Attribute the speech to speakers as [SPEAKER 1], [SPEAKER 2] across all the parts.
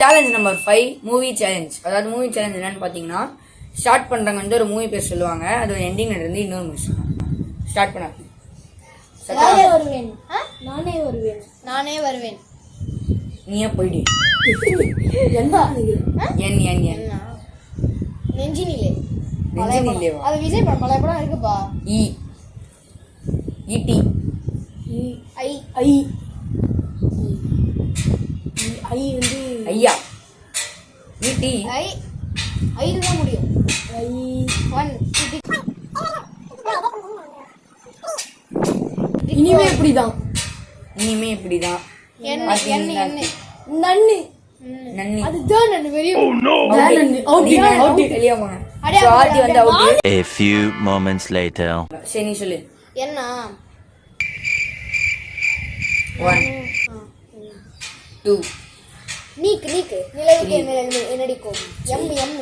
[SPEAKER 1] Challenge number 5 movie challenge. அதாவது movie challenge என்னன்னு பாத்தீங்கன்னா, ஸ்டார்ட் பண்றவங்க வந்து ஒரு மூவி பேர் சொல்லுவாங்க, அது எண்டிங்ல இருந்து இன்னொரு மூவி சொல்லுவாங்க. ஸ்டார்ட் பண்ணாங்க.
[SPEAKER 2] நானே வருவேன். நானே வருவேன். நானே வருவேன்.
[SPEAKER 1] நீயே போயிடு.
[SPEAKER 2] என்ன
[SPEAKER 1] என் என் என்
[SPEAKER 2] நெஞ்சினிலே.
[SPEAKER 1] நெஞ்சினிலேவா?
[SPEAKER 2] அது விஜய் படம், பழைய படம் இருக்குப்பா.
[SPEAKER 1] இ இடி
[SPEAKER 2] ஐ
[SPEAKER 3] ஐ ஐ வந்து
[SPEAKER 1] ஐயா இடி
[SPEAKER 2] ஐ ஐல தான் முடியும்.
[SPEAKER 3] ஐ
[SPEAKER 2] 1
[SPEAKER 3] இனிமே இப்படிதான்.
[SPEAKER 1] இனிமே இப்படிதான்.
[SPEAKER 2] என்ன என்ன என்ன
[SPEAKER 3] நன்னு
[SPEAKER 1] நன்னி
[SPEAKER 3] அதுதான் நன்னு வெளிய நன்னு அவுட்
[SPEAKER 1] வெளிய போங்க.
[SPEAKER 2] அடே,
[SPEAKER 1] ஆதி வந்து out.
[SPEAKER 4] A few moments later.
[SPEAKER 2] என்ன
[SPEAKER 1] நீ சொல்லு. 1 2
[SPEAKER 2] நீக்கு நீக்கு நிலவுக்கு என்னடிக்கும். M M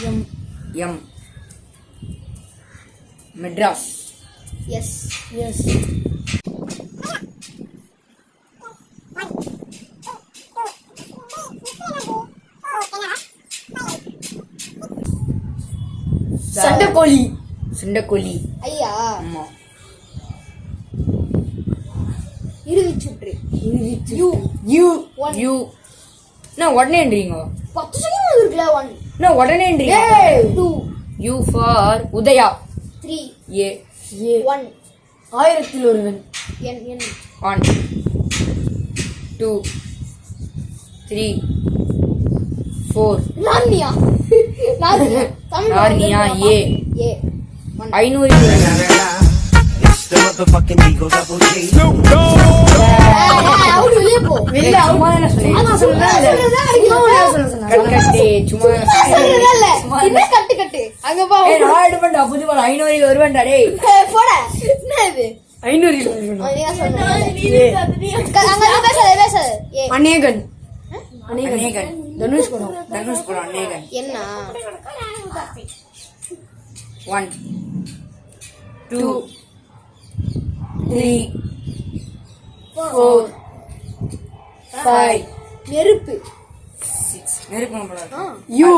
[SPEAKER 3] M
[SPEAKER 1] M Madras.
[SPEAKER 2] S
[SPEAKER 3] S சண்டக்கோழி
[SPEAKER 1] சுண்டக்கோழி.
[SPEAKER 2] ஐயா
[SPEAKER 1] ஆமா.
[SPEAKER 2] இறுதி சுற்று.
[SPEAKER 3] யூ யூ
[SPEAKER 1] யூ நான் உடனேன்றீங்க.
[SPEAKER 2] 10 செகண்ட் இருக்குல. 1
[SPEAKER 1] நான் உடனேன்றீங்க.
[SPEAKER 2] 2
[SPEAKER 1] யூ ஃபார் உதயா.
[SPEAKER 2] 3
[SPEAKER 1] ஏ
[SPEAKER 3] ஏ
[SPEAKER 2] 1
[SPEAKER 3] ஆயிரத்தில் ஒருவன்.
[SPEAKER 2] என் என்
[SPEAKER 1] 1 2 3 4
[SPEAKER 2] Narnia. Narnia Tamil
[SPEAKER 1] Narnia. A
[SPEAKER 2] A 1
[SPEAKER 1] 500
[SPEAKER 5] The motherfucking Eagle Double G.
[SPEAKER 2] Out வெளிய போ.
[SPEAKER 1] வெளிய சும்மா என்ன சொல்லி கட்டு சும்மா
[SPEAKER 2] சொல்றதே இல்ல. என்ன கட்டு கட்டு அங்க போ.
[SPEAKER 1] நான் எடுப்பேன்டா புது பால் 500 வருவேன்டா டேய்.
[SPEAKER 2] போட. என்ன இது
[SPEAKER 3] 500
[SPEAKER 2] நீங்க சொல்லுங்க. அங்க பேசாத பேசாத. ஏ
[SPEAKER 3] அநேகன்
[SPEAKER 1] அநேகன்.
[SPEAKER 3] தனுஷ் படம்.
[SPEAKER 1] தனுஷ் படம் அநேகன்.
[SPEAKER 2] என்ன
[SPEAKER 1] 1 2 3 4 5
[SPEAKER 2] நெருப்பு.
[SPEAKER 1] 6 நெருப்பு படம்.
[SPEAKER 3] யூ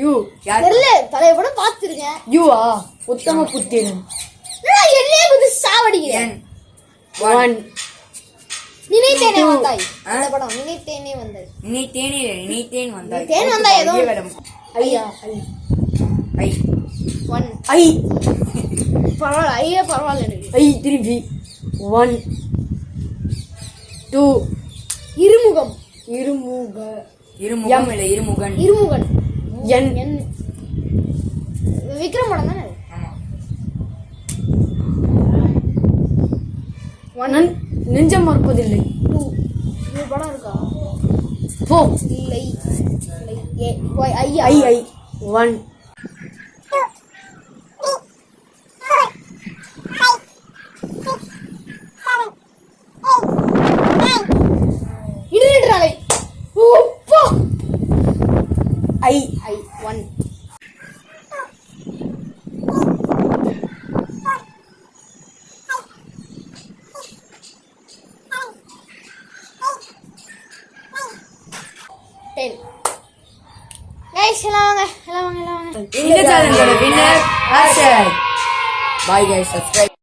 [SPEAKER 3] யூ
[SPEAKER 1] யார்?
[SPEAKER 2] தெரியல பழைய படம் பாத்துருக்கேன்.
[SPEAKER 3] யூவா உத்தம புத்திரன்.
[SPEAKER 2] நான் என்னையே வந்து சாவடிக்கிறேன்.
[SPEAKER 1] N 1
[SPEAKER 2] நினைத்தேனே வந்தாய். அந்த படம் நினைத்தேனே வந்தாய்.
[SPEAKER 1] நினைத்தேன் வந்தாய்.
[SPEAKER 2] தேன் வந்தாய் ஏதோ.
[SPEAKER 3] ஐயா
[SPEAKER 1] ஐ
[SPEAKER 2] 1
[SPEAKER 3] ஐ
[SPEAKER 2] பரவாயில்ல. ஐயே பரவாயில்ல எனக்கு.
[SPEAKER 3] ஐ திருப்பி 1 2
[SPEAKER 2] இருமுகம்.
[SPEAKER 3] இருமுக
[SPEAKER 1] இருமுகம் இல்ல இருமுகன்.
[SPEAKER 2] இருமுகன்.
[SPEAKER 3] என்
[SPEAKER 2] என் விக்ரம் படம் தானே.
[SPEAKER 1] ஆமா.
[SPEAKER 2] 1
[SPEAKER 3] நெஞ்சம் மறப்பதில்லை.
[SPEAKER 2] 2 இது படம் இருக்கா?
[SPEAKER 3] போ
[SPEAKER 2] இல்லை. ஏ ஐயா
[SPEAKER 3] ஐ ஐ 1
[SPEAKER 2] இடிராலை. ஓப்பா
[SPEAKER 3] ஐ
[SPEAKER 2] ஐ 1 10 गाइस எல்லாம் வாங்க.
[SPEAKER 1] இந்த சேனலோட winner Asher. By guys, subscribe.